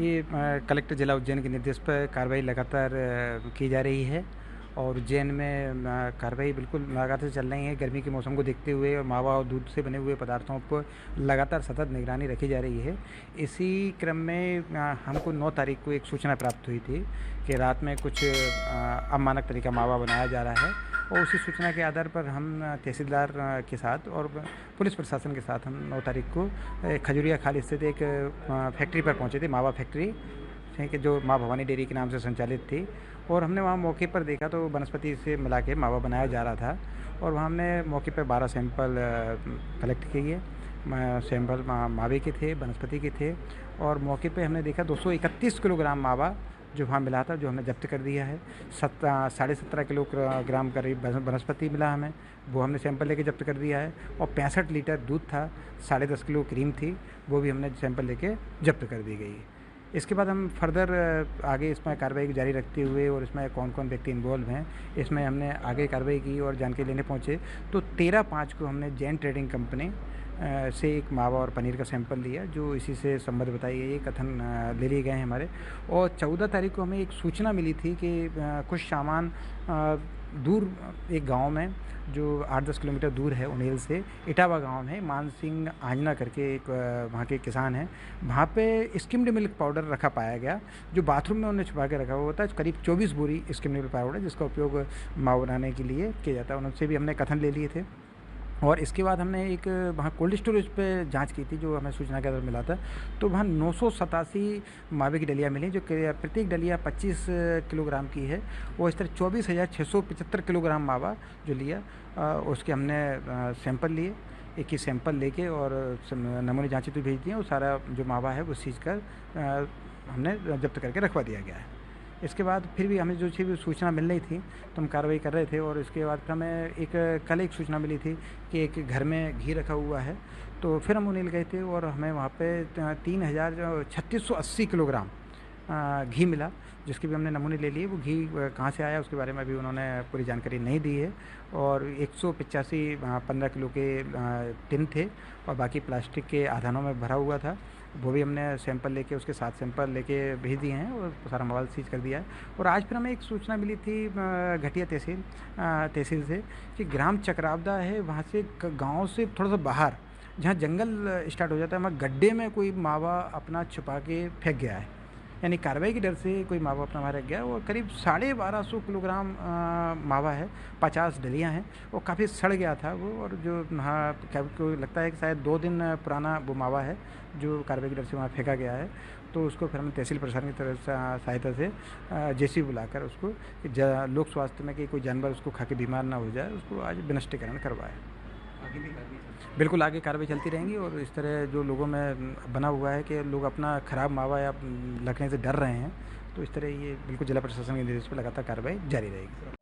ये कलेक्टर जिला उज्जैन के निर्देश पर कार्रवाई लगातार की जा रही है और उज्जैन में कार्रवाई बिल्कुल लगातार चल रही है। गर्मी के मौसम को देखते हुए और मावा और दूध से बने हुए पदार्थों पर लगातार सतत निगरानी रखी जा रही है। इसी क्रम में हमको 9 तारीख को एक सूचना प्राप्त हुई थी कि रात में कुछ अमानक तरीका मावा बनाया जा रहा है और उसी सूचना के आधार पर हम तहसीलदार के साथ और पुलिस प्रशासन के साथ हम 9 तारीख को खजूरिया खाल स्थित एक फैक्ट्री पर पहुंचे थे, मावा फैक्ट्री कि जो माँ भवानी डेयरी के नाम से संचालित थी। और हमने वहाँ मौके पर देखा तो वनस्पति से मिला के मावा बनाया जा रहा था और वहाँ हमने मौके पर 12 सैंपल कलेक्ट किए। सैंपल मावे के थे, वनस्पति के थे और मौके पे हमने देखा 231 किलोग्राम मावा जो वहाँ मिला था, जो हमने जब्त कर दिया है। 17.5 किलोग्राम करीब वनस्पति मिला हमें, वो हमने सैंपल लेके जब्त कर दिया है। और 65 लीटर दूध था, 10.5 किलो क्रीम थी, वो भी हमने सैंपल लेके जब्त कर दी गई है। इसके बाद हम फर्दर आगे इसमें कार्रवाई जारी रखते हुए और इसमें कौन कौन व्यक्ति इन्वॉल्व हैं इसमें हमने आगे कार्रवाई की और जानकारी लेने पहुँचे तो 13/5 को हमने जैन ट्रेडिंग कंपनी से एक मावा और पनीर का सैंपल लिया, जो इसी से संबंध बताई गई कथन ले लिए गए हैं हमारे। और 14 तारीख को हमें एक सूचना मिली थी कि कुछ सामान दूर एक गांव में जो 8-10 किलोमीटर दूर है उनेल से, इटावा गांव में मान सिंह आंजना करके एक वहाँ के किसान हैं, वहाँ पे स्किम्ड मिल्क पाउडर रखा पाया गया, जो बाथरूम में उन्होंने छुपा के रखा हुआ होता है। करीब 24 बोरी स्किम्ड मिल्क पाउडर जिसका उपयोग मावा बनाने के लिए किया जाता है, उनसे भी हमने कथन ले लिए थे। और इसके बाद हमने एक वहाँ कोल्ड स्टोरेज पे जांच की थी, जो हमें सूचना के आधार मिला था, तो वहाँ 987 मावे की डलियाँ मिली, जो प्रत्येक डलिया 25 किलोग्राम की है। वो इस तरह 24,675 किलोग्राम मावा जो लिया, उसके हमने सैंपल लिए, 21 सैंपल लेके और नमूने जाँची तो भेज दिए और सारा जो मावा है वो सीज कर हमने जब्त करके रखवा दिया गया है। इसके बाद फिर भी हमें जो चीज़ सूचना मिल रही थी तो हम कार्रवाई कर रहे थे और इसके बाद फिर हमें कल एक सूचना मिली थी कि एक घर में घी रखा हुआ है, तो फिर हम उन्हें गए थे और हमें वहाँ पे 3,3680 किलोग्राम घी मिला, जिसके भी हमने नमूने ले लिए। वो घी कहाँ से आया उसके बारे में अभी उन्होंने पूरी जानकारी नहीं दी है। और 185 15 किलो के टिन थे और बाकी प्लास्टिक के आधानों में भरा हुआ था, वो भी हमने सैंपल लेके उसके 7 सैंपल लेके भेज दिए हैं और सारा मोबाइल सीज कर दिया है। और आज फिर हमें एक सूचना मिली थी घटिया तहसील से कि ग्राम चक्रावदा है, वहाँ से गाँव से थोड़ा सा बाहर जहाँ जंगल स्टार्ट हो जाता है, वहाँ गड्ढे में कोई मावा अपना छुपा के फेंक गया है, यानी कार्रवाई के डर से कोई मावा अपना वहाँ रख गया। और करीब 1250 किलोग्राम मावा है, 50 डलियाँ हैं, वो काफ़ी सड़ गया था वो। और जो हाँ को लगता है कि शायद 2 दिन पुराना वो मावा है जो कार्रवाई के डर से वहाँ फेंका गया है। तो उसको फिर हमने तहसील प्रशासन की तरफ से सहायता से जेसीबी बुलाकर उसको लोक स्वास्थ्य में कि कोई जानवर उसको खा के बीमार ना हो जाए, उसको आज विनष्टीकरण करवाया। बिल्कुल आगे कार्रवाई चलती रहेंगी और इस तरह जो लोगों में बना हुआ है कि लोग अपना ख़राब मावा या रखने से डर रहे हैं, तो इस तरह ये बिल्कुल जिला प्रशासन के निर्देश पर लगातार कार्रवाई जारी रहेगी।